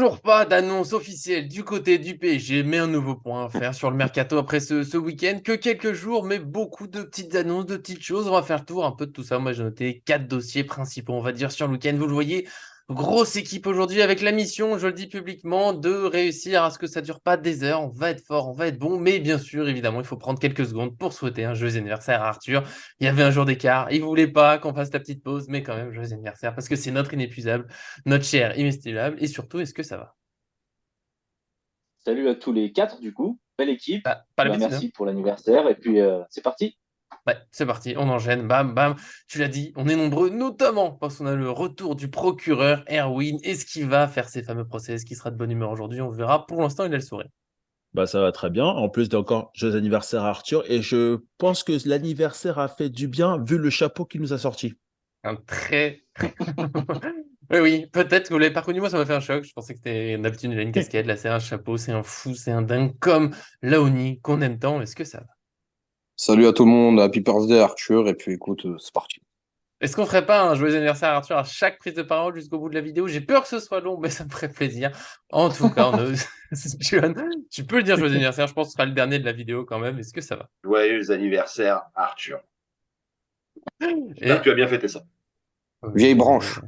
Toujours pas d'annonce officielle du côté du PSG, mais un nouveau point à faire sur le mercato après ce week-end. Que quelques jours, mais beaucoup de petites annonces, de petites choses. On va faire le tour un peu de tout ça. Moi, j'ai noté 4 dossiers principaux, on va dire, sur le week-end. Vous le voyez, grosse équipe aujourd'hui avec la mission, je le dis publiquement, de réussir à ce que ça dure pas des heures. On va être fort, on va être bon, mais bien sûr, évidemment, il faut prendre quelques secondes pour souhaiter un joyeux anniversaire à Arthur. Il y avait un jour d'écart, il voulait pas qu'on fasse la petite pause, mais quand même, joyeux anniversaire, parce que c'est notre inépuisable, notre cher inestimable, et surtout, est-ce que ça va? Salut à tous les quatre, du coup. Belle équipe. Pas l'habitude, hein? Merci pour l'anniversaire. Et puis, c'est parti. Ouais, c'est parti, on enchaîne, bam, bam. Tu l'as dit, on est nombreux, notamment parce qu'on a le retour du procureur Erwin. Est-ce qu'il va faire ses fameux procès? Est-ce qu'il sera de bonne humeur aujourd'hui? On verra. Pour l'instant, il a le sourire. Bah, ça va très bien. En plus d'encore joyeux anniversaire à Arthur. Et je pense que l'anniversaire a fait du bien vu le chapeau qu'il nous a sorti. Un très... Oui, oui, peut-être que vous l'avez pas reconnu. Moi, ça m'a fait un choc. Je pensais que c'était d'habitude, il a une casquette. Là, c'est un chapeau, c'est un fou, c'est un dingue comme Laoni qu'on aime tant. Est-ce que ça va? Salut à tout le monde, happy birthday Arthur, et puis écoute, c'est parti. Est-ce qu'on ferait pas un joyeux anniversaire à Arthur à chaque prise de parole jusqu'au bout de la vidéo? J'ai peur que ce soit long, mais ça me ferait plaisir. En tout cas, on a... John, tu peux le dire joyeux anniversaire, je pense que ce sera le dernier de la vidéo quand même. Est-ce que ça va? Joyeux anniversaire, Arthur. J'espère que Et tu as bien fêté ça. Vieille branche.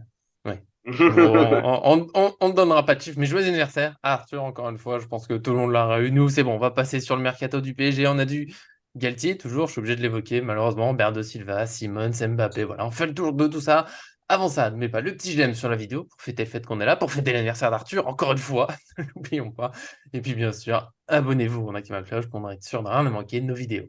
ouais. On ne donnera pas de chiffres, mais joyeux anniversaire à Arthur, encore une fois. Je pense que tout le monde l'aura eu. Nous, c'est bon, on va passer sur le mercato du PSG. On a du Galtier, toujours, je suis obligé de l'évoquer, malheureusement. Bernardo Silva, Simons, Mbappé, voilà, on fait le tour de tout ça. Avant ça, n'oubliez pas le petit j'aime sur la vidéo pour fêter le fait qu'on est là, pour fêter l'anniversaire d'Arthur, encore une fois, n'oublions pas. Et puis, bien sûr, abonnez-vous, on active la cloche pour être sûr de rien ne manquer de nos vidéos.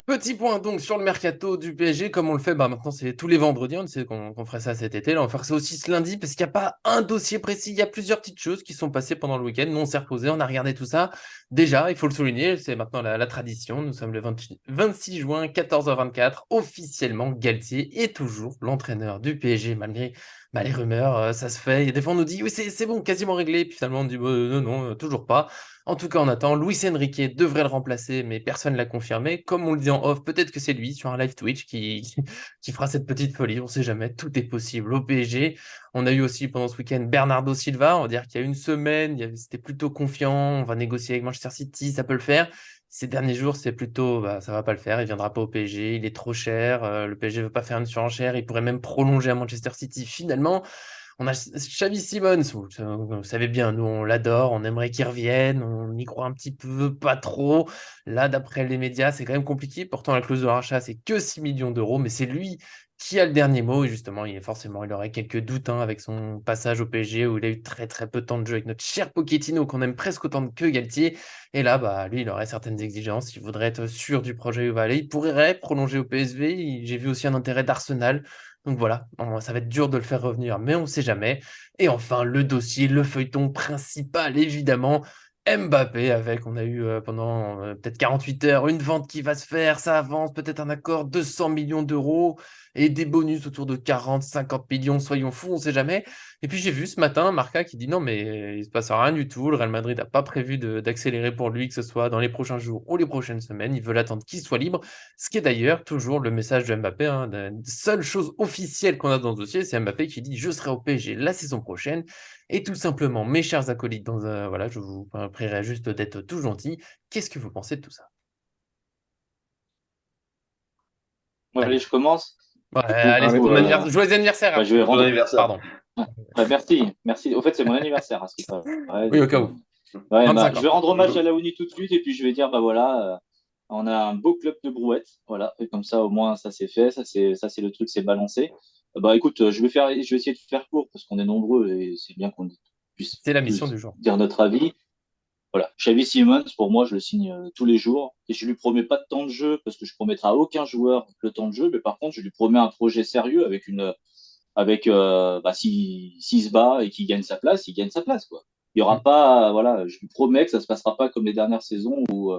Petit point donc sur le mercato du PSG, comme on le fait maintenant, c'est tous les vendredis, on sait qu'on ferait ça cet été, là on va faire ça aussi ce lundi, parce qu'il n'y a pas un dossier précis, il y a plusieurs petites choses qui sont passées pendant le week-end, nous on s'est reposé, on a regardé tout ça. Déjà, il faut le souligner, c'est maintenant la tradition, nous sommes le 26 juin, 14h24, officiellement Galtier est toujours l'entraîneur du PSG, malgré les rumeurs, ça se fait, et des fois on nous dit oui c'est bon, quasiment réglé, puis finalement on dit non, non, toujours pas. En tout cas, on attend. Luis Enrique devrait le remplacer, mais personne ne l'a confirmé. Comme on le dit en off, peut-être que c'est lui sur un live Twitch qui fera cette petite folie. On ne sait jamais. Tout est possible au PSG. On a eu aussi pendant ce week-end Bernardo Silva. On va dire qu'il y a une semaine, c'était plutôt confiant. On va négocier avec Manchester City, ça peut le faire. Ces derniers jours, c'est plutôt, ça va pas le faire. Il viendra pas au PSG. Il est trop cher. Le PSG veut pas faire une surenchère. Il pourrait même prolonger à Manchester City finalement. On a Xavi Simons, vous savez bien, nous on l'adore, on aimerait qu'il revienne, on y croit un petit peu, pas trop. Là, d'après les médias, c'est quand même compliqué. Pourtant, la clause de rachat, c'est que 6 millions d'euros, mais c'est lui qui a le dernier mot. Et justement, il aurait quelques doutes avec son passage au PSG où il a eu très très peu de temps de jeu avec notre cher Pochettino qu'on aime presque autant que Galtier. Et là, lui, il aurait certaines exigences. Il voudrait être sûr du projet où il va aller. Il pourrait prolonger au PSV. J'ai vu aussi un intérêt d'Arsenal. Donc voilà, ça va être dur de le faire revenir, mais on ne sait jamais. Et enfin, le dossier, le feuilleton principal, évidemment, Mbappé avec, on a eu pendant peut-être 48 heures une vente qui va se faire, ça avance, peut-être un accord, 200 millions d'euros et des bonus autour de 40, 50 millions, soyons fous, on ne sait jamais. Et puis j'ai vu ce matin Marca qui dit non, mais il se passe rien du tout, le Real Madrid n'a pas prévu d'accélérer pour lui, que ce soit dans les prochains jours ou les prochaines semaines, ils veulent attendre qu'il soit libre. Ce qui est d'ailleurs toujours le message de Mbappé. La seule chose officielle qu'on a dans ce dossier, c'est Mbappé qui dit je serai au PSG la saison prochaine. Et tout simplement, mes chers acolytes, voilà, je vous prierai juste d'être tout gentil. Qu'est-ce que vous pensez de tout ça? Bon, allez, Allez, je commence. ouais, Du coup, allez, Allez, c'est ton vas-y. anniversaire. Joyeux anniversaire, je vais Arthur. Bon rendre. anniversaire. Pardon. Merci, merci. Au fait, c'est mon anniversaire, à ce qui paraît. Oui, au Donc, cas où. ouais, 25 je vais ans. rendre hommage à Laouni tout de suite. Et puis, je vais dire, bah voilà, on a un beau club de brouettes. Voilà. Et comme ça, au moins, ça c'est fait. Ça, c'est le truc, c'est balancé. Bah écoute, je vais essayer de faire court parce qu'on est nombreux et c'est bien qu'on puisse C'est la mission tous du jour. dire notre avis. Voilà. Xavi Simons, pour moi, je le signe tous les jours. Et je lui promets pas de temps de jeu parce que je promettrai à aucun joueur le temps de jeu. Mais par contre, je lui promets un projet sérieux s'il se bat et qu'il gagne sa place, il gagne sa place, quoi. Il y aura Mm. pas, voilà, je lui promets que ça se passera pas comme les dernières saisons où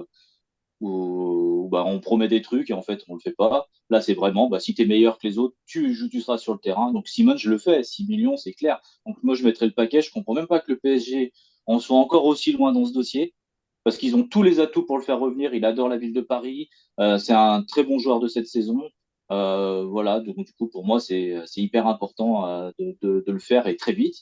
on promet des trucs et en fait, on le fait pas. Là, c'est vraiment, si tu es meilleur que les autres, tu seras sur le terrain. Donc, Simon, je le fais. 6 millions, c'est clair. Donc, moi, je mettrai le paquet. Je comprends même pas que le PSG en soit encore aussi loin dans ce dossier parce qu'ils ont tous les atouts pour le faire revenir. Il adore la ville de Paris. C'est un très bon joueur de cette saison. Voilà, donc du coup, pour moi, c'est hyper important de le faire et très vite.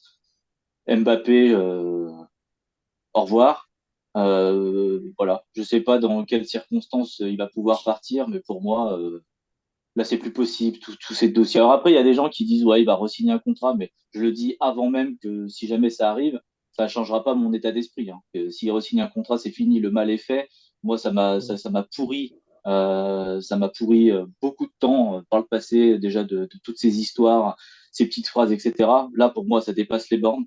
Mbappé, au revoir. Voilà. Je sais pas dans quelles circonstances il va pouvoir partir, mais pour moi, là, c'est plus possible, tous ces dossiers. Alors après, il y a des gens qui disent, ouais, il va re-signer un contrat, mais je le dis avant même que si jamais ça arrive, ça ne changera pas mon état d'esprit. Hein. S'il re-signe un contrat, c'est fini, le mal est fait. Moi, ça m'a pourri, beaucoup de temps par le passé, déjà de toutes ces histoires, ces petites phrases, etc. Là, pour moi, ça dépasse les bornes.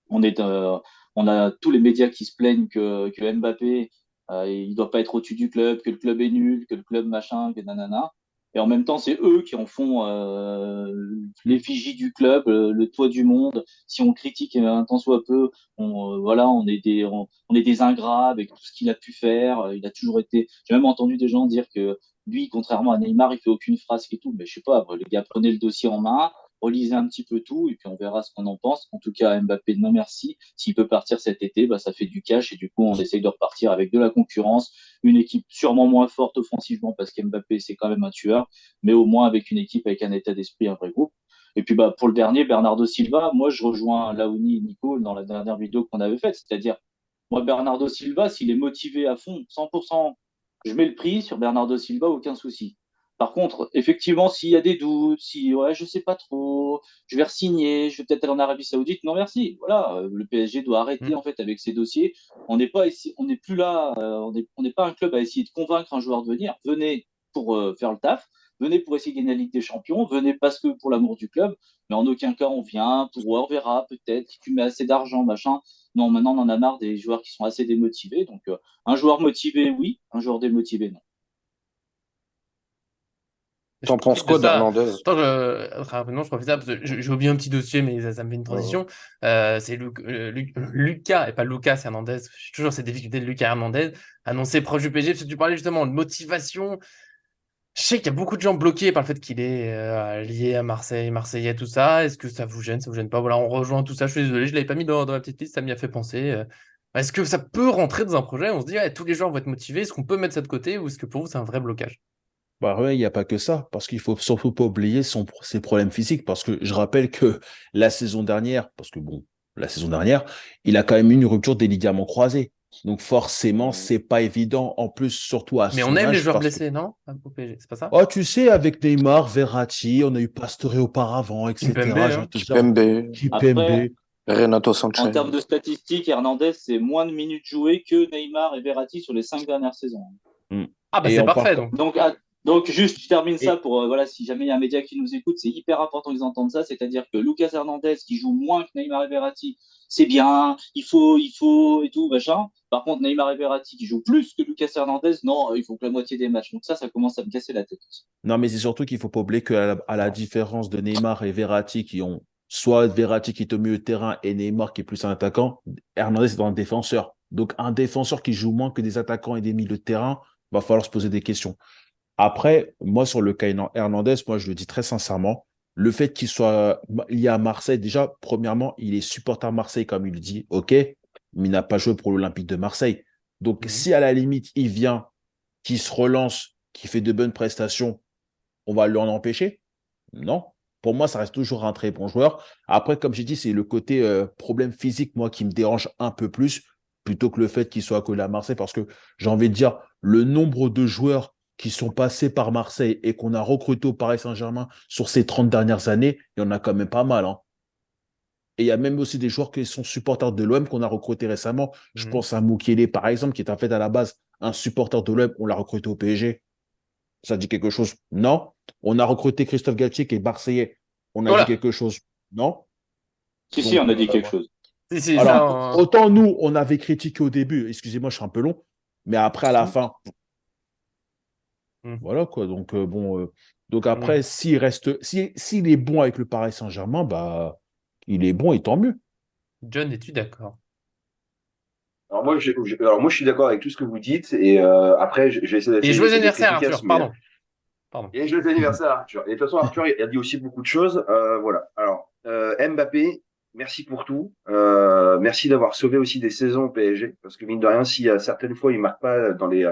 On est, on a tous les médias qui se plaignent que Mbappé, il doit pas être au-dessus du club, que le club est nul, que le club machin, que nanana. Et en même temps, c'est eux qui en font l'effigie du club, le toit du monde. Si on critique un tant soit peu, voilà, on est des ingrats avec tout ce qu'il a pu faire. Il a toujours été. J'ai même entendu des gens dire que lui, contrairement à Neymar, il fait aucune frasque et tout. Mais je sais pas, les gars, prenez le dossier en main, relisez un petit peu tout et puis on verra ce qu'on en pense. En tout cas, Mbappé, non merci. S'il peut partir cet été, bah, ça fait du cash et du coup, on essaye de repartir avec de la concurrence, une équipe sûrement moins forte offensivement parce qu'Mbappé, c'est quand même un tueur, mais au moins avec une équipe avec un état d'esprit, un vrai groupe. Et puis bah, pour le dernier, Bernardo Silva, moi je rejoins Laouni et Nico dans la dernière vidéo qu'on avait faite, c'est-à-dire moi Bernardo Silva, s'il est motivé à fond, 100%, je mets le prix sur Bernardo Silva, aucun souci. Par contre, effectivement, s'il y a des doutes, si ouais, je sais pas trop, je vais re-signer, je vais peut-être aller en Arabie Saoudite, non merci. Voilà, le PSG doit arrêter en fait avec ces dossiers. On n'est plus là, on n'est pas un club à essayer de convaincre un joueur de venir. Venez pour faire le taf, venez pour essayer de gagner la Ligue des Champions, venez parce que pour l'amour du club, mais en aucun cas on vient pour ouais, on verra peut-être si tu mets assez d'argent, machin. Non, maintenant on en a marre des joueurs qui sont assez démotivés. Donc un joueur motivé, oui, un joueur démotivé, non. Je T'en penses profite de quoi ça. d'Hernandez? Attends, rapidement, je profite de ça parce que j'ai oublié un petit dossier, mais ça me fait une Ouais. transition. C'est Lucas, et pas Lucas Hernandez. Je suis toujours cette difficulté de Lucas Hernandez, annoncé proche du PSG, parce que tu parlais justement de motivation. Je sais qu'il y a beaucoup de gens bloqués par le fait qu'il est lié à Marseille, Marseillais, tout ça. Est-ce que ça vous gêne pas? Voilà, on rejoint tout ça. Je suis désolé, je l'avais pas mis dans la petite liste, ça m'y a fait penser. Est-ce que ça peut rentrer dans un projet? On se dit, ouais, tous les joueurs vont être motivés. Est-ce qu'on peut mettre ça de côté ou est-ce que pour vous, c'est un vrai blocage? Bah ouais, il n'y a pas que ça, parce qu'il faut surtout pas oublier ses problèmes physiques, parce que je rappelle que la saison dernière, parce que bon, la saison dernière, il a quand même eu une rupture des ligaments croisés. Donc forcément, c'est pas évident, en plus, surtout à Mais on son aime les âge, joueurs parce que, blessés, non? Au PSG, c'est pas ça? oh, tu sais, avec Neymar, Verratti, on a eu Pastore auparavant, Kimpembe, etc. J'ai envie hein. de te dire, Kipembe, Après, Kipembe. Renato en Sanchez. termes de statistiques, Hernandez, c'est moins de minutes jouées que Neymar et Verratti sur les 5 dernières saisons. Hmm. Ah bah Et c'est on parle, parfait donc. Donc, donc juste, je termine ça et, pour, voilà, si jamais il y a un média qui nous écoute, c'est hyper important qu'ils entendent ça, c'est-à-dire que Lucas Hernandez, qui joue moins que Neymar et Verratti, c'est bien, il faut, et tout, machin. Par contre, Neymar et Verratti, qui jouent plus que Lucas Hernandez, non, il faut que la moitié des matchs. Donc ça commence à me casser la tête. Non, mais c'est surtout qu'il faut pas oublier qu'à la différence de Neymar et Verratti, qui ont soit Verratti qui est au milieu de terrain et Neymar qui est plus un attaquant, Hernandez est un défenseur. Donc, un défenseur qui joue moins que des attaquants et des milieux de terrain, va falloir se poser des questions. Après, moi, sur le cas Hernandez, moi, je le dis très sincèrement, le fait qu'il soit lié à Marseille, déjà, premièrement, il est supporter Marseille, comme il le dit, ok, mais il n'a pas joué pour l'Olympique de Marseille. Donc, Mhm. si à la limite, il vient, qu'il se relance, qu'il fait de bonnes prestations, on va lui en empêcher? Non. Pour moi, ça reste toujours un très bon joueur. Après, comme j'ai dit, c'est le côté problème physique, moi, qui me dérange un peu plus, plutôt que le fait qu'il soit accolé à Marseille, parce que j'ai envie de dire, le nombre de joueurs qui sont passés par Marseille et qu'on a recrutés au Paris Saint-Germain sur ces 30 dernières années, il y en a quand même pas mal, hein. Et il y a même aussi des joueurs qui sont supporters de l'OM qu'on a recrutés récemment. Je Mhm. pense à Mukiele, par exemple, qui est en fait à la base un supporter de l'OM. On l'a recruté au PSG. Ça dit quelque chose? Non. On a recruté Christophe Galtier qui est Marseillais. On a dit Voilà. quelque chose? Non. Si, si, Donc, on a dit quelque chose. Si, ça. alors, autant nous, on avait critiqué au début, excusez-moi, je suis un peu long, mais après, à la fin, Mhm. voilà quoi. Donc, bon, donc après, Mhm. s'il est bon avec le Paris Saint-Germain, bah, il est bon et tant mieux. John, es-tu d'accord? Alors moi, je suis d'accord avec tout ce que vous dites. Et après, Et j'essaie joyeux d'être anniversaire, efficace. Arthur. Mais Pardon. Pardon. et joyeux anniversaire, Arthur. Et de toute façon, Arthur, il a dit aussi beaucoup de choses. Voilà. Alors, Mbappé, merci pour tout. Merci d'avoir sauvé aussi des saisons au PSG. Parce que mine de rien, si certaines fois, il marque pas dans les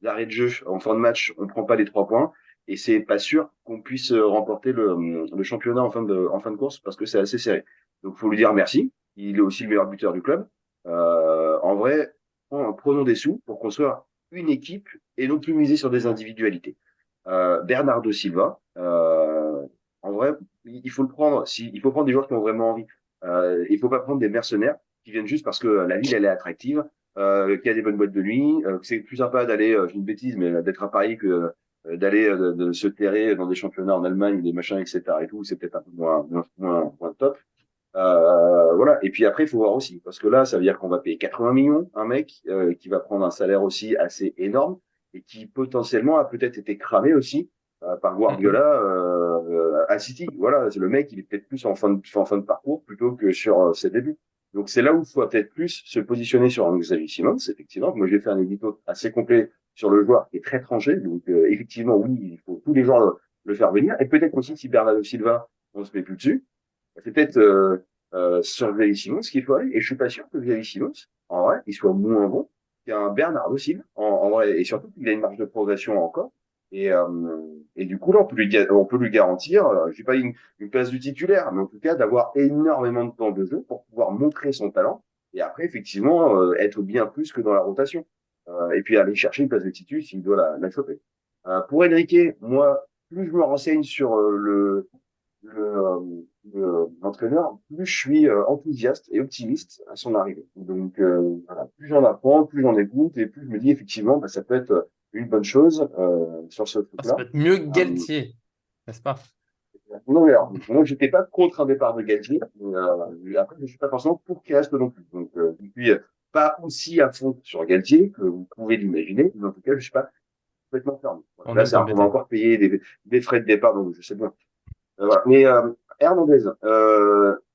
arrêts de jeu en fin de match, on prend pas les 3 points. Et c'est pas sûr qu'on puisse remporter le championnat en fin de course parce que c'est assez serré. Donc, faut lui dire merci. il est aussi le meilleur buteur du club. En vrai, prenons des sous pour construire une équipe et non plus miser sur des individualités. Bernardo Silva, en vrai, il faut le prendre. Il faut prendre des joueurs qui ont vraiment envie. Il faut pas prendre des mercenaires qui viennent juste parce que la ville elle est attractive, qu'il y a des bonnes boîtes de nuit, que c'est plus sympa d'aller, j'ai une bêtise, mais d'être à Paris que d'aller de se terrer dans des championnats en Allemagne, des machins, etc. et tout. C'est peut-être un peu moins top. Voilà. Et puis après, il faut voir aussi, parce que là, ça veut dire qu'on va payer 80 millions un mec qui va prendre un salaire aussi assez énorme et qui potentiellement a peut-être été cramé aussi par Guardiola à City. Voilà, le mec, il est peut-être plus en fin de parcours plutôt que sur ses débuts. Donc c'est là où il faut peut-être plus se positionner sur un Xavi Simons, effectivement. Moi, j'ai fait un édito assez complet sur le joueur qui est très tranché. Donc effectivement, oui, il faut tous les jours le faire venir. Et peut-être aussi si Bernardo Silva, on se met plus dessus, c'est peut-être sur Xavi Simons qu'il faut aller. Et je suis pas sûr que Xavi Simons, en vrai, il soit moins bon qu'un Bernardo Silva, en vrai. Et surtout qu'il a une marge de progression encore. Et du coup, là, on peut lui garantir, je dis pas une place du titulaire, mais en tout cas, d'avoir énormément de temps de jeu pour pouvoir montrer son talent. Et après, effectivement, être bien plus que dans la rotation. Et puis aller chercher une place de titulaire s'il doit la choper. Pour Enrique, moi, plus je me renseigne sur l'entraîneur, plus je suis enthousiaste et optimiste à son arrivée. Donc, voilà, plus j'en apprends, plus j'en écoute, et plus je me dis effectivement, bah, ça peut être une bonne chose sur ce Ça peut truc-là. être mieux que Euh, Galtier, n'est-ce pas? non, mais alors, moi, j'étais pas contre un départ de Galtier. Après, je suis pas forcément pour qu'il reste non plus. Donc, je suis pas aussi à fond sur Galtier que vous pouvez l'imaginer, mais en tout cas, je suis pas complètement fermé. Voilà. On Là, doute on va d'embêter. encore payer des frais de départ, donc je sais bien. Voilà. Mais Hernandez,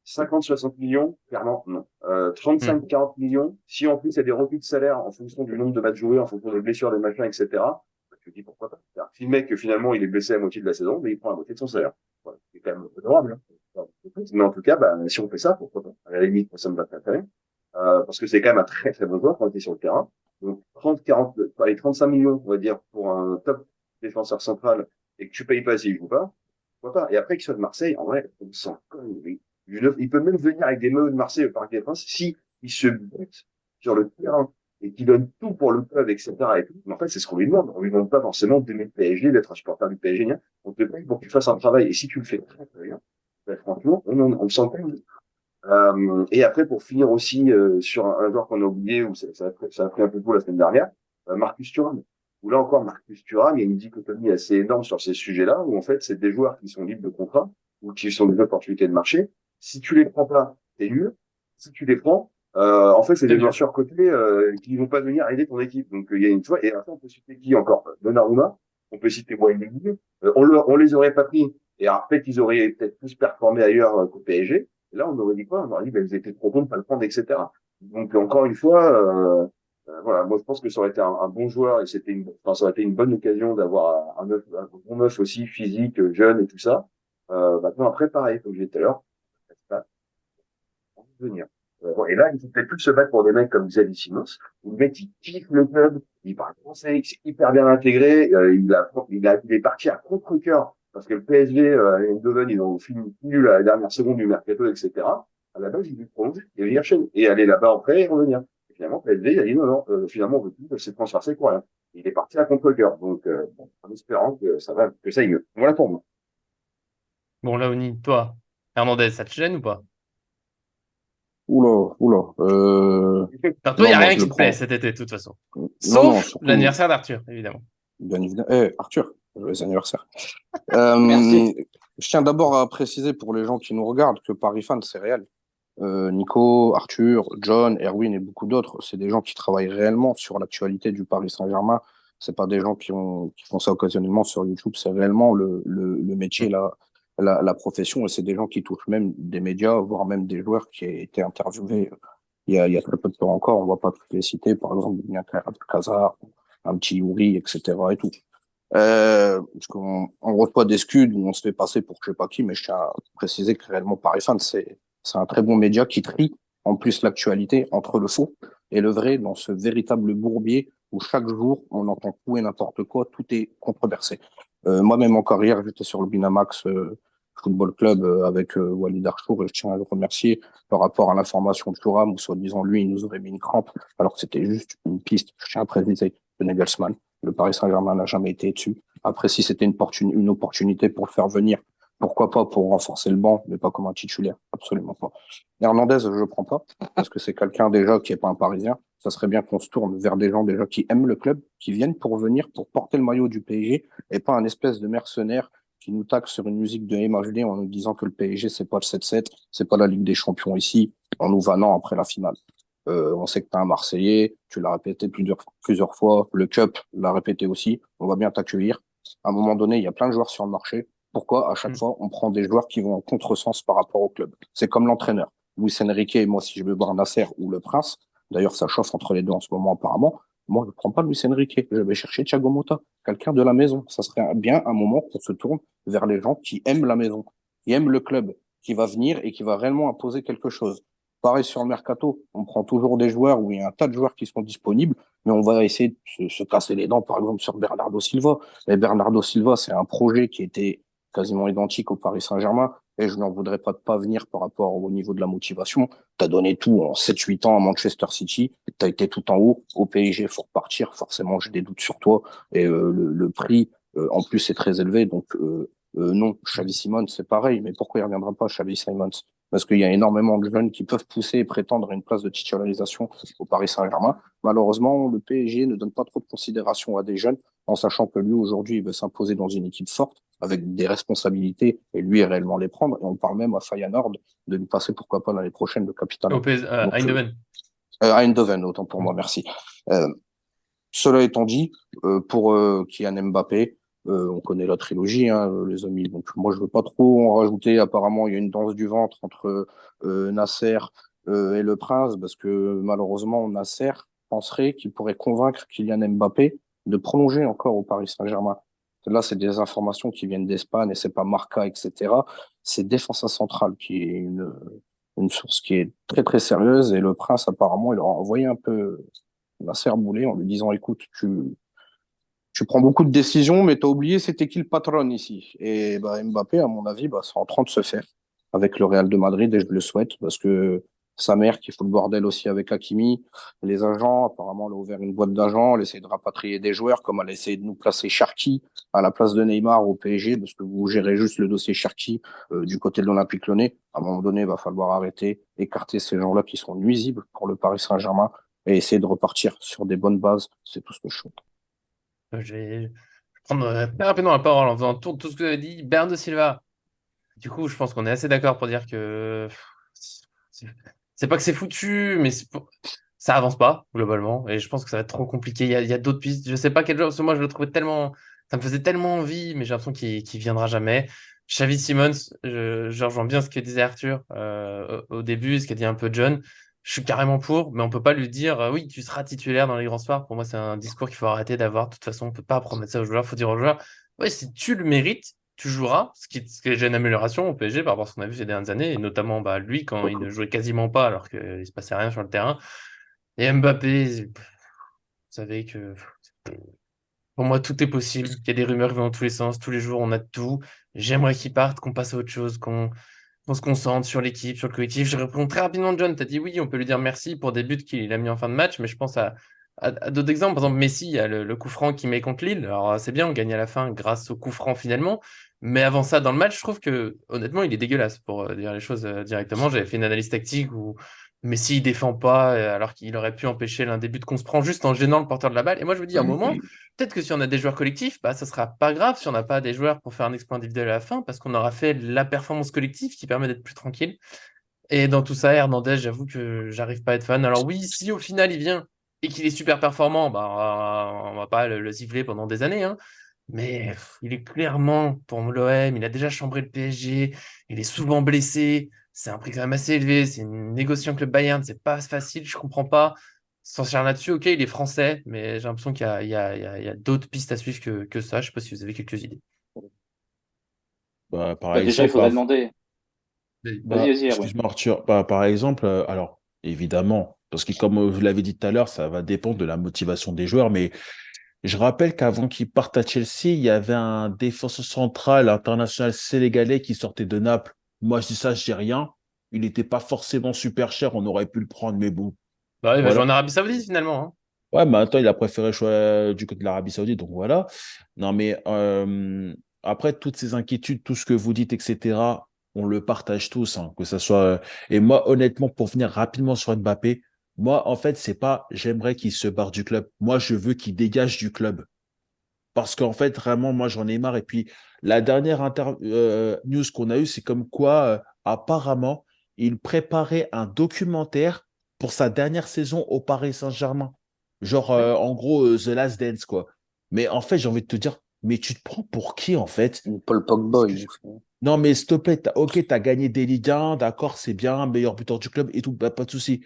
50-60 millions, clairement, non. Hmm. 35-40 millions, si en plus il y a des replis de salaire en fonction du nombre de matchs joués, en fonction des blessures, des machins, etc., bah, tu te dis pourquoi pas. C'est-à-dire, si le mec, finalement, il est blessé à moitié de la saison, mais il prend la moitié de son salaire. Voilà. C'est quand même adorable. Hein. Mais en tout cas, bah, si on fait ça, pourquoi pas. À la limite, ça me va très très bien. Parce que c'est quand même un très très bon joueur quand il est sur le terrain. Donc 30, 40, allez, 35 millions, on va dire, pour un top défenseur central et que tu payes pas s'il joue pas, pourquoi pas. Et après qu'il soit de Marseille, en vrai, on s'en cogne. Il peut même venir avec des maillots de Marseille au Parc des Princes si il se bute sur le terrain et qu'il donne tout pour le club, etc. Et tout. Mais en fait, c'est ce qu'on lui demande. On lui demande pas forcément d'aimer le PSG, d'être un supporter du PSG. Rien. On te paye pour que tu fasses un travail. Et si tu le fais très très bien, ben, franchement, on s'en cogne. Et après, pour finir aussi sur un joueur qu'on a oublié, où ça a pris un peu de coup la semaine dernière, Marcus Thuram. Où là encore, Marcus Thuram, il y a une dichotomie assez énorme sur ces sujets-là, où en fait, c'est des joueurs qui sont libres de contrat, ou qui sont des opportunités de marché. Si tu les prends pas, t'es nul. Si tu les prends, en fait, c'est C'est des joueurs nul. surcotés qui ne vont pas venir aider ton équipe. Donc, il y a une fois, et après, on peut citer qui encore? Donnarumma, on peut citer Wayne Rooney. On les aurait pas pris. Et alors, peut-être qu'ils auraient peut-être plus performé ailleurs qu'au PSG. Et là, on aurait dit quoi? On aurait dit, ben, ils étaient trop bons de pas le prendre, etc. Donc, encore une fois, voilà, moi, je pense que ça aurait été un bon joueur et enfin, ça aurait été une bonne occasion d'avoir un bon neuf aussi, physique, jeune et tout ça. Maintenant, après, pareil, comme je disais tout à l'heure, pas venir. Bon, et là, il faut peut-être plus se battre pour des mecs comme Xavi Simons, où le mec, il kiffe le club, il parle français, il s'est hyper bien intégré, il est parti à contre-cœur, parce que le PSG, Eindhoven, ils ont fini nul à la dernière seconde du mercato, etc. À la base, il lui prolonger et venir chez nous, et aller là-bas après et revenir. Et finalement, le PSG, il a dit non, non, finalement, on veut plus, c'est transversé pour rien. Il est parti à contre-cœur, donc, bon, en espérant que que ça aille mieux. Voilà pour moi. Bon, Laoni, toi, Hernandez, ça te gêne ou pas? Oula, oula. Enfin, toi, il n'y Non, a moi, rien je le qui te plaît prends. cet été, de toute façon. Non, non, Sauf surtout, l'anniversaire d'Arthur, évidemment. bien évidemment. Arthur, joyeux anniversaire. Merci. Je tiens d'abord à préciser pour les gens qui nous regardent que Paris Fan, c'est réel. Nico, Arthur, John, Erwin et beaucoup d'autres, c'est des gens qui travaillent réellement sur l'actualité du Paris Saint-Germain. C'est pas des gens qui font ça occasionnellement sur YouTube. C'est réellement le métier, Mm. la profession. Et c'est des gens qui touchent même des médias, voire même des joueurs qui ont été interviewés il y a très peu de temps encore. On va pas toutes les citer. Par exemple, il y a Kazar, un petit Yuri, etc. et tout. Parce qu'on reçoit des scuds où on se fait passer pour je sais pas qui, mais je tiens à préciser que réellement Paris Fan, c'est un très bon média qui trie en plus l'actualité entre le faux et le vrai dans ce véritable bourbier où chaque jour on entend tout et n'importe quoi, tout est controversé. Moi-même en carrière, j'étais sur le Winamax Football Club avec Walid Archour, et je tiens à le remercier par rapport à l'information de Thuram, où soi-disant lui, il nous aurait mis une crampe, alors que c'était juste une piste. Je tiens à préciser que Nagelsmann, le Paris Saint-Germain n'a jamais été dessus. Après, si c'était une opportunité pour le faire venir, pourquoi pas pour renforcer le banc, mais pas comme un titulaire, absolument pas. Hernandez, je prends pas, parce que c'est quelqu'un déjà qui est pas un Parisien. Ça serait bien qu'on se tourne vers des gens déjà qui aiment le club, qui viennent pour venir, pour porter le maillot du PSG, et pas un espèce de mercenaire qui nous taxe sur une musique de MHD en nous disant que le PSG, c'est pas le 7-7, c'est pas la Ligue des Champions ici, en nous vannant après la finale. On sait que tu es un Marseillais, tu l'as répété plusieurs fois, le Cup l'a répété aussi, on va bien t'accueillir. À un moment donné, il y a plein de joueurs sur le marché. Pourquoi à chaque fois on prend des joueurs qui vont en contresens par rapport au club? C'est comme l'entraîneur. Luis Enrique et moi, si je veux voir Nasser ou le Prince, d'ailleurs ça chauffe entre les deux en ce moment apparemment, moi je ne prends pas Luis Enrique, je vais chercher Thiago Motta, quelqu'un de la maison. Ça serait bien un moment qu'on se tourne vers les gens qui aiment la maison, qui aiment le club, qui va venir et qui va réellement imposer quelque chose. Pareil sur le mercato, on prend toujours des joueurs où il y a un tas de joueurs qui sont disponibles, mais on va essayer de se casser les dents, par exemple, sur Bernardo Silva. Mais Bernardo Silva, c'est un projet qui était quasiment identique au Paris Saint-Germain, et je n'en voudrais pas de pas venir par rapport au niveau de la motivation. Tu as donné tout en 7-8 ans à Manchester City, tu as été tout en haut. Au PSG, il faut repartir. Forcément, j'ai des doutes sur toi, et le prix, en plus, est très élevé, donc non, Xavi Simons, c'est pareil, mais pourquoi il ne reviendra pas, Xavi Simons? Parce qu'il y a énormément de jeunes qui peuvent pousser et prétendre à une place de titularisation au Paris Saint-Germain. Malheureusement, le PSG ne donne pas trop de considération à des jeunes, en sachant que lui, aujourd'hui, il veut s'imposer dans une équipe forte, avec des responsabilités, et lui, réellement les prendre. Et on parle même à Feyenoord de lui passer, pourquoi pas, l'année prochaine, le capital. Au PS, Donc, Eindhoven. Eindhoven, autant pour moi, merci. Cela étant dit, pour Kylian Mbappé, on connaît la trilogie, hein, les amis. Donc moi, je veux pas trop en rajouter. Apparemment, il y a une danse du ventre entre Nasser et le Prince, parce que malheureusement, Nasser penserait qu'il pourrait convaincre Kylian Mbappé de prolonger encore au Paris Saint-Germain. Là, c'est des informations qui viennent d'Espagne et c'est pas Marca, etc. C'est Defensa Centrale qui est une source qui est très très sérieuse, et le Prince, apparemment, il aura envoyé un peu Nasser Boulay en lui disant, écoute, tu prends beaucoup de décisions, mais tu as oublié c'était qui le patron ici. Et bah, Mbappé, à mon avis, bah, c'est en train de se faire avec le Real de Madrid, et je le souhaite, parce que sa mère qui fout le bordel aussi avec Hakimi, les agents, apparemment, elle a ouvert une boîte d'agents, elle essaie de rapatrier des joueurs, comme elle essaie de nous placer Cherki à la place de Neymar au PSG, parce que vous gérez juste le dossier Cherki du côté de l'Olympique Lyonnais. À un moment donné, il va falloir arrêter, écarter ces gens-là qui sont nuisibles pour le Paris Saint-Germain, et essayer de repartir sur des bonnes bases. C'est tout ce que je souhaite. Je vais prendre très rapidement la parole en faisant un tour de tout ce que vous avez dit. Bernardo Silva, du coup, je pense qu'on est assez d'accord pour dire que c'est c'est pas que c'est foutu, mais ça avance pas, globalement. Et je pense que ça va être trop compliqué. Il y a d'autres pistes. Je sais pas quel joueur, parce que moi, je le trouvais tellement. Ça me faisait tellement envie, mais j'ai l'impression qu'il viendra jamais. Xavi Simons, je rejoins bien ce que disait Arthur au début, ce qu'a dit un peu John. Je suis carrément pour, mais on peut pas lui dire oui, tu seras titulaire dans les grands soirs. Pour moi, c'est un discours qu'il faut arrêter d'avoir. De toute façon, on peut pas promettre ça aux joueurs. Il faut dire aux joueurs, ouais, si tu le mérites, tu joueras, ce qui est déjà une amélioration au PSG par rapport à ce qu'on a vu ces dernières années, et notamment bah, lui quand il ne jouait quasiment pas alors qu'il ne se passait rien sur le terrain. Et Mbappé, vous savez que pour moi tout est possible. Il y a des rumeurs qui vont dans tous les sens, tous les jours on a tout. J'aimerais qu'il parte, qu'on passe à autre chose, qu'on se concentre sur l'équipe, sur le collectif. Je réponds très rapidement, John. Tu as dit oui, on peut lui dire merci pour des buts qu'il a mis en fin de match, mais je pense à d'autres exemples. Par exemple, Messi, il y a le coup franc qu'il met contre Lille. Alors, c'est bien, on gagne à la fin grâce au coup franc finalement. Mais avant ça, dans le match, je trouve que honnêtement, il est dégueulasse pour dire les choses directement. J'avais fait une analyse tactique où Messi, il défend pas alors qu'il aurait pu empêcher l'un des buts qu'on se prend juste en gênant le porteur de la balle. Et moi, je me dis à un moment, peut-être que si on a des joueurs collectifs, bah, ça sera pas grave si on n'a pas des joueurs pour faire un exploit individuel à la fin, parce qu'on aura fait la performance collective qui permet d'être plus tranquille. Et dans tout ça, Hernandez, j'avoue que j'arrive pas à être fan. Alors oui, si au final il vient et qu'il est super performant, bah, on va pas le siffler pendant des années, hein. Mais il est clairement, pour l'OM, il a déjà chambré le PSG, il est souvent blessé, c'est un prix quand même assez élevé, c'est une négociation avec le Bayern, c'est pas facile, je comprends pas. Sans chercher là-dessus, ok, il est français, mais j'ai l'impression qu'il y a d'autres pistes à suivre que ça. Je sais pas si vous avez quelques idées. Bah, par Bah, déjà, il exemple, faudrait demander. Vas-y, bah, vas-y, Erwan. excuse-moi Arthur, bah, par exemple, alors évidemment, parce que comme vous l'avez dit tout à l'heure, ça va dépendre de la motivation des joueurs, mais Je rappelle qu'avant qu'il parte à Chelsea, il y avait un défenseur central international sénégalais qui sortait de Naples. Moi, je dis ça, je dis rien. Il n'était pas forcément super cher, on aurait pu le prendre, mais bon, Bah, il va jouer voilà. en Arabie Saoudite finalement, hein. Ouais, mais attends, il a préféré choisir du côté de l'Arabie Saoudite, donc voilà. Non, mais après, toutes ces inquiétudes, tout ce que vous dites, etc., on le partage tous, hein, que ça soit. Et moi, honnêtement, pour venir rapidement sur Mbappé, moi, en fait, c'est pas j'aimerais qu'il se barre du club. Moi, je veux qu'il dégage du club. Parce qu'en fait, vraiment, moi, j'en ai marre. Et puis, la dernière news qu'on a eue, c'est comme quoi, apparemment, il préparait un documentaire pour sa dernière saison au Paris Saint-Germain. Genre, Oui. en gros, The Last Dance, quoi. Mais en fait, j'ai envie de te dire, mais tu te prends pour qui, en fait? Paul Pogba, il Excuse. nous fait. Non, mais s'il te plaît, ok, tu as gagné des Ligue 1, d'accord, c'est bien, meilleur buteur du club et tout, bah, pas de souci.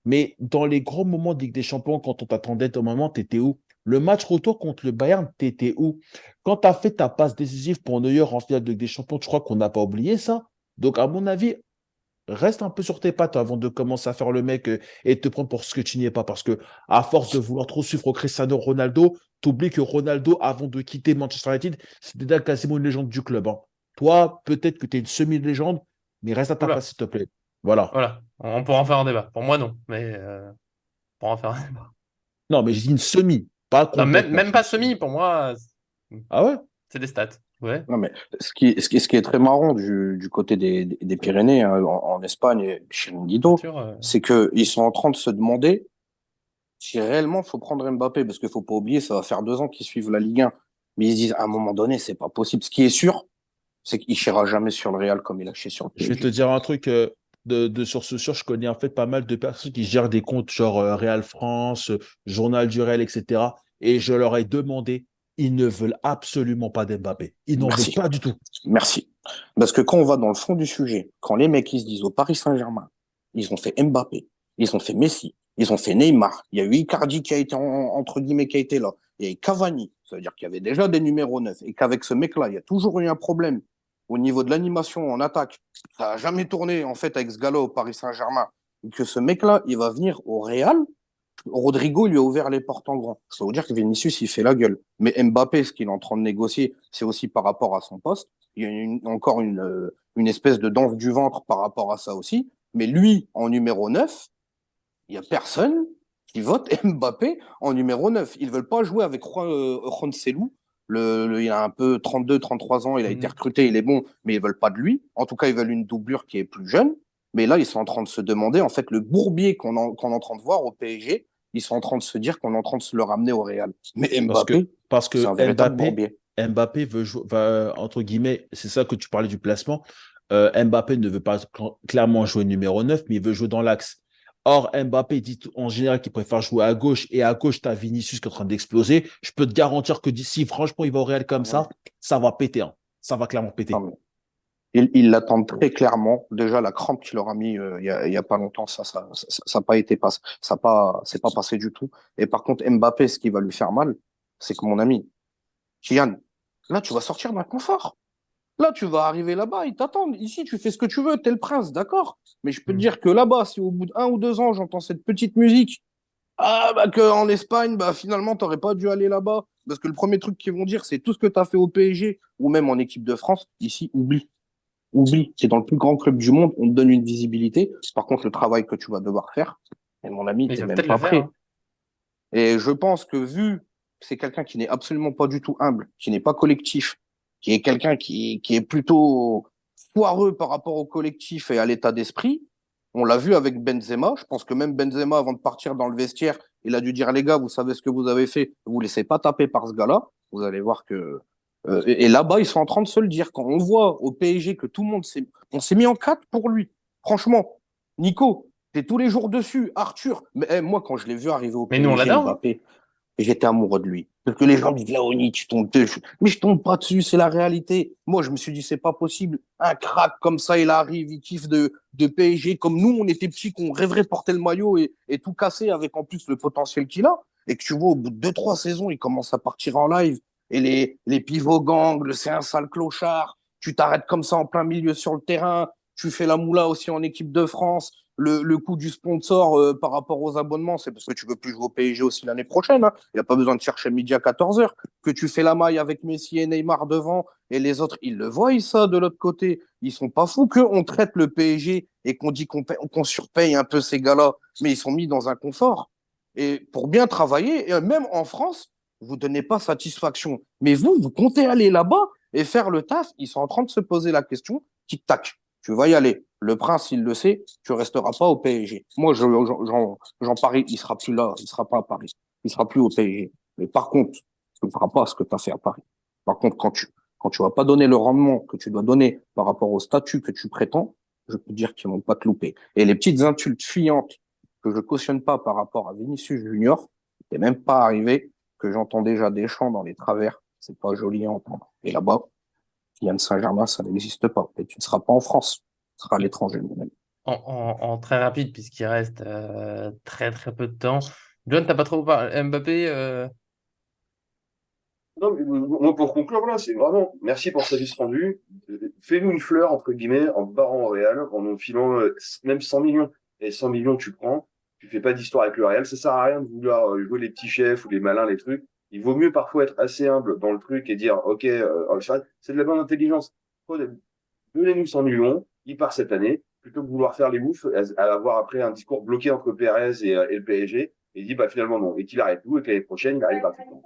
Mais dans les grands moments de Ligue des Champions, quand on t'attendait au moment, t'étais où? Le match retour contre le Bayern, t'étais où? Quand tu as fait ta passe décisive pour Neuer en finale de Ligue des Champions, je crois qu'on n'a pas oublié ça. Donc, à mon avis, reste un peu sur tes pattes avant de commencer à faire le mec et te prendre pour ce que tu n'y es pas. Parce que, à force de vouloir trop suivre Cristiano Ronaldo, t'oublies que Ronaldo, avant de quitter Manchester United, c'était déjà quasiment une légende du club, hein. Toi, peut-être que tu es une semi-légende, mais reste à ta Oula, place, s'il te plaît. Voilà. voilà. On pourra en faire un débat. Pour moi, non, mais on pourra en faire un débat. Non, mais je dis une semi, pas Non, complètement. même pas semi, pour moi, Ah ouais? c'est des stats. Ouais, Non, mais ce qui est très marrant du côté des Pyrénées, hein, en Espagne, et Chiringuido, Arthur. c'est qu'ils sont en train de se demander si réellement il faut prendre Mbappé, parce qu'il faut pas oublier, ça va faire 2 ans qu'ils suivent la Ligue 1. Mais ils se disent, à un moment donné, c'est pas possible. Ce qui est sûr, c'est qu'il ne jamais sur le Real comme il a chié sur le Je vais te PSG. dire un truc sur ce sur. Je connais en fait pas mal de personnes qui gèrent des comptes genre Real France, Journal du Real, etc. Et je leur ai demandé, ils ne veulent absolument pas d'Mbappé. Ils n'en veulent Merci. pas du tout. Merci. Parce que quand on va dans le fond du sujet, quand les mecs ils se disent au Paris Saint-Germain, ils ont fait Mbappé, ils ont fait Messi, ils ont fait Neymar, il y a eu Icardi qui a été entre guillemets qui a été là, il y a eu Cavani, ça veut dire qu'il y avait déjà des numéros 9 et qu'avec ce mec-là, il y a toujours eu un problème au niveau de l'animation en attaque. Ça n'a jamais tourné en fait avec ce gars-là au Paris Saint-Germain. Et que ce mec-là, il va venir au Real. Rodrigo lui a ouvert les portes en grand. Ça veut dire que Vinicius, il fait la gueule. Mais Mbappé, ce qu'il est en train de négocier, c'est aussi par rapport à son poste. Il y a encore une espèce de danse du ventre par rapport à ça aussi. Mais lui, en numéro 9, il n'y a personne qui vote Mbappé en numéro 9. Ils ne veulent pas jouer avec Juan Selou. Il a un peu 32, 33 ans, il a été Mhm. recruté, il est bon, mais ils ne veulent pas de lui. En tout cas, ils veulent une doublure qui est plus jeune. Mais là, ils sont en train de se demander, en fait, le bourbier qu'on est en train de voir au PSG, ils sont en train de se dire qu'on est en train de se le ramener au Real. Mais Parce que, Mbappé, parce c'est que un véritable bourbier. Mbappé veut jouer, entre guillemets, c'est ça que tu parlais du placement. Mbappé ne veut pas clairement jouer numéro 9, mais il veut jouer dans l'axe. Or, Mbappé dit en général qu'il préfère jouer à gauche, et à gauche, tu as Vinicius qui est en train d'exploser. Je peux te garantir que d'ici, franchement, il va au Real comme ça va péter, hein. Ça va clairement Non, péter. mais ils l'attendent très clairement. Déjà, la crampe qu'il leur a mis il y a pas longtemps, ça a pas été passé, c'est pas passé du tout. Et par contre, Mbappé, ce qui va lui faire mal, c'est que mon ami, Kylian, là, tu vas sortir d'un confort. Là, tu vas arriver là-bas, ils t'attendent. Ici, tu fais ce que tu veux, t'es le prince, d'accord? Mais je peux te Mhm. dire que là-bas, si au bout d'1 ou 2 ans, j'entends cette petite musique, ah, bah, qu'en Espagne, bah, finalement, t'aurais pas dû aller là-bas. Parce que le premier truc qu'ils vont dire, c'est tout ce que tu as fait au PSG ou même en équipe de France, ici, oublie. Oublie, c'est dans le plus grand club du monde, on te donne une visibilité. Par contre, le travail que tu vas devoir faire, et mon ami, Mais il t'es va même peut-être le pas faire, prêt. hein. Et je pense que vu que c'est quelqu'un qui n'est absolument pas du tout humble, qui n'est pas collectif, qui est quelqu'un qui est plutôt foireux par rapport au collectif et à l'état d'esprit, on l'a vu avec Benzema. Je pense que même Benzema, avant de partir dans le vestiaire, il a dû dire, les gars, vous savez ce que vous avez fait, vous ne laissez pas taper par ce gars-là. Vous allez voir que et là-bas, ils sont en train de se le dire. Quand on voit au PSG que tout le monde on s'est mis en quatre pour lui. Franchement, Nico, t'es tous les jours dessus. Arthur, mais moi, quand je l'ai vu arriver au Mais nous, on PSG, l'adore, hein. Mbappé, j'étais amoureux de lui. Parce que les gens me disent, Léonie, tu tombes dessus. Mais je tombe pas dessus, c'est la réalité. Moi, je me suis dit, c'est pas possible. Un crack comme ça, il arrive, il kiffe de PSG. Comme nous, on était petits, qu'on rêverait porter le maillot et tout casser avec en plus le potentiel qu'il a. Et que tu vois, au bout de 2, 3 saisons, il commence à partir en live. Et les pivots gangs, c'est un sale clochard. Tu t'arrêtes comme ça en plein milieu sur le terrain. Tu fais la moula aussi en équipe de France. le coût du sponsor par rapport aux abonnements, c'est parce que tu veux plus jouer au PSG aussi l'année prochaine. Hein. Il n'y a pas besoin de chercher midi à 14 heures. Que tu fais la maille avec Messi et Neymar devant et les autres, ils le voient ça de l'autre côté. Ils sont pas fous qu'on traite le PSG et qu'on dit qu'on surpaye un peu ces gars-là, mais ils sont mis dans un confort. Et pour bien travailler, et même en France, vous ne donnez pas satisfaction. Mais vous comptez aller là-bas et faire le taf. Ils sont en train de se poser la question, tic-tac, tu vas y aller. Le prince, il le sait, tu ne resteras pas au PSG. Moi, j'en parie, il ne sera plus là, il ne sera pas à Paris. Il ne sera plus au PSG. Mais par contre, tu ne feras pas ce que tu as fait à Paris. Par contre, quand tu vas pas donner le rendement que tu dois donner par rapport au statut que tu prétends, je peux dire qu'ils vont pas te louper. Et les petites insultes fuyantes que je cautionne pas par rapport à Vinicius Junior, c'est même pas arrivé que j'entends déjà des chants dans les travers. C'est pas joli à entendre. Et là-bas, Yann Saint-Germain, ça n'existe pas. Et tu ne seras pas en France, tu seras à l'étranger. En très rapide, puisqu'il reste très très peu de temps. John, t'as pas trop parlé Mbappé Non, mais moi, pour conclure, voilà, c'est vraiment merci pour ce service rendu. Fais-nous une fleur, entre guillemets, en te barrant au Real, en nous filant même 100 millions. Et 100 millions, tu prends, tu fais pas d'histoire avec le Real. Ça sert à rien de vouloir jouer les petits chefs ou les malins, les trucs. Il vaut mieux parfois être assez humble dans le truc et dire, OK, c'est de la bonne intelligence. Donnez-nous 100 millions, il part cette année, plutôt que de vouloir faire les oufs, à avoir après un discours bloqué entre Pérez et le PSG, et il dit, bah, finalement, non. Et qu'il arrête tout, et que l'année prochaine, il arrive à tout.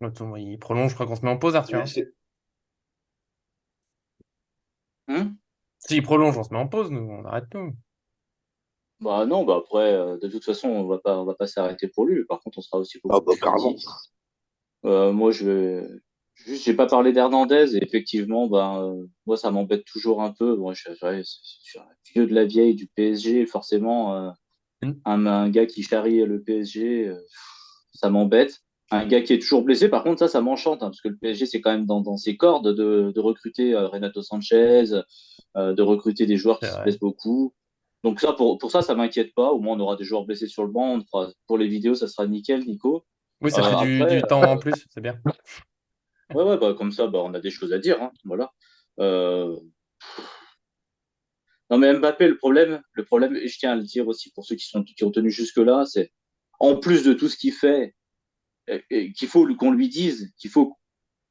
Attends, il prolonge, je crois qu'on se met en pause, Arthur. Hein. S'il prolonge, on se met en pause, nous, on arrête tout. Bah non, bah après, de toute façon, on va pas s'arrêter pour lui. Par contre, on sera aussi Ah beaucoup bah, plus carrément. crédible. Moi, juste, j'ai pas parlé d'Hernandez et effectivement, moi, ça m'embête toujours un peu. Moi, je suis un vieux de la vieille du PSG, forcément, Hmm. un gars qui charrie le PSG, ça m'embête. Un gars qui est toujours blessé, par contre, ça m'enchante, hein, parce que le PSG, c'est quand même dans ses cordes de recruter Renato Sanchez, de recruter des joueurs C'est qui se vrai. blessent beaucoup. Donc ça, pour ça, ça m'inquiète pas. Au moins, on aura des joueurs blessés sur le banc. Pour les vidéos, ça sera nickel, Nico. Oui, ça fait Après, du temps en plus, c'est bien. ouais, bah, comme ça, on a des choses à dire, hein, voilà. Euh, non, mais Mbappé, le problème, et je tiens à le dire aussi pour ceux qui ont tenu jusque-là, c'est en plus de tout ce qu'il fait, qu'il faut qu'on lui dise, qu'il faut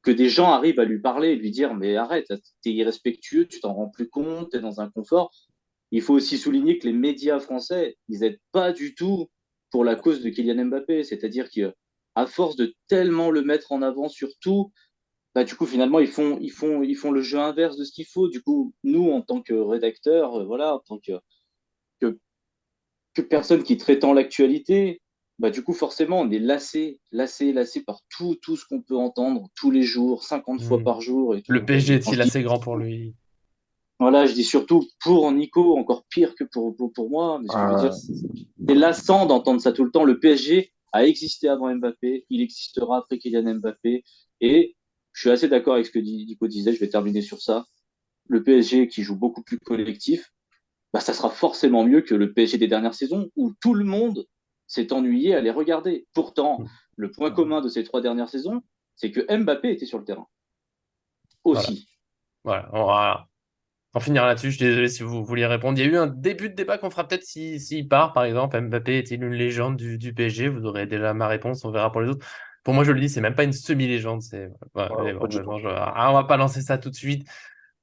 que des gens arrivent à lui parler et lui dire, mais arrête, t'es irrespectueux, tu t'en rends plus compte, t'es dans un confort. Il faut aussi souligner que les médias français, ils n'aident pas du tout pour la cause de Kylian Mbappé. C'est-à-dire qu'à force de tellement le mettre en avant sur tout, du coup, finalement, ils font le jeu inverse de ce qu'il faut. Du coup, nous, en tant que rédacteurs, voilà, en tant que, que personne qui traitant l'actualité, du coup, forcément, on est lassé par tout ce qu'on peut entendre tous les jours, 50 fois Hmm. par jour et Le tout. PSG Quand je est-il dis assez grand pour lui? Voilà, je dis surtout pour Nico, encore pire que pour moi. Mais ce que je veux dire, c'est lassant d'entendre ça tout le temps. Le PSG a existé avant Mbappé, il existera après Kylian Mbappé. Et je suis assez d'accord avec ce que Nico disait, je vais terminer sur ça. Le PSG qui joue beaucoup plus collectif, ça sera forcément mieux que le PSG des dernières saisons où tout le monde s'est ennuyé à les regarder. Pourtant, le point Hmm. commun de ces 3 dernières saisons, c'est que Mbappé était sur le terrain Voilà. aussi. Voilà. On va en finir là-dessus. Je suis désolé si vous vouliez répondre. Il y a eu un début de débat qu'on fera peut-être s'il part, par exemple. Mbappé est-il une légende du PSG? Vous aurez déjà ma réponse, on verra pour les autres. Pour moi, je le dis, c'est même pas une semi-légende. Voilà, Voilà, mais pas bon, du tout. on va pas lancer ça tout de suite.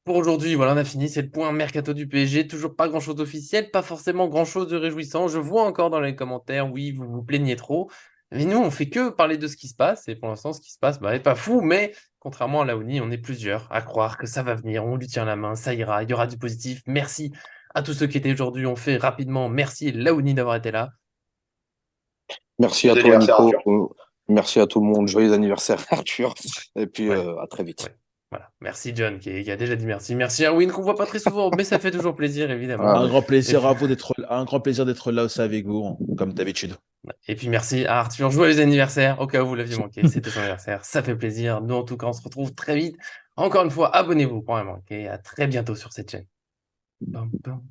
Pour aujourd'hui, voilà, on a fini. C'est le point mercato du PSG. Toujours pas grand-chose d'officiel, pas forcément grand-chose de réjouissant. Je vois encore dans les commentaires, oui, vous vous plaignez trop. Mais nous, on fait que parler de ce qui se passe. Et pour l'instant, ce qui se passe n'est pas fou. Mais contrairement à Laouni, on est plusieurs à croire que ça va venir. On lui tient la main, ça ira, il y aura du positif. Merci à tous ceux qui étaient aujourd'hui. On fait rapidement. Merci Laouni d'avoir été là. Merci à Joyeux toi, anniversaire, Nico. Arthur. Merci à tout le monde. Joyeux anniversaire, Arthur. Et puis, Ouais, à très vite. ouais. Voilà. Merci John qui a déjà dit merci. Merci Erwin qu'on voit pas très souvent, mais ça fait toujours plaisir évidemment. Ah, Un grand Et plaisir puis, à vous d'être un grand plaisir d'être là aussi avec vous, comme d'habitude. et puis merci à Arthur. Joyeux anniversaire, au cas où vous l'aviez manqué. C'était son anniversaire. Ça fait plaisir. Nous, en tout cas, on se retrouve très vite. Encore une fois, abonnez-vous pour rien manquer. À très bientôt sur cette chaîne. Pam, pam.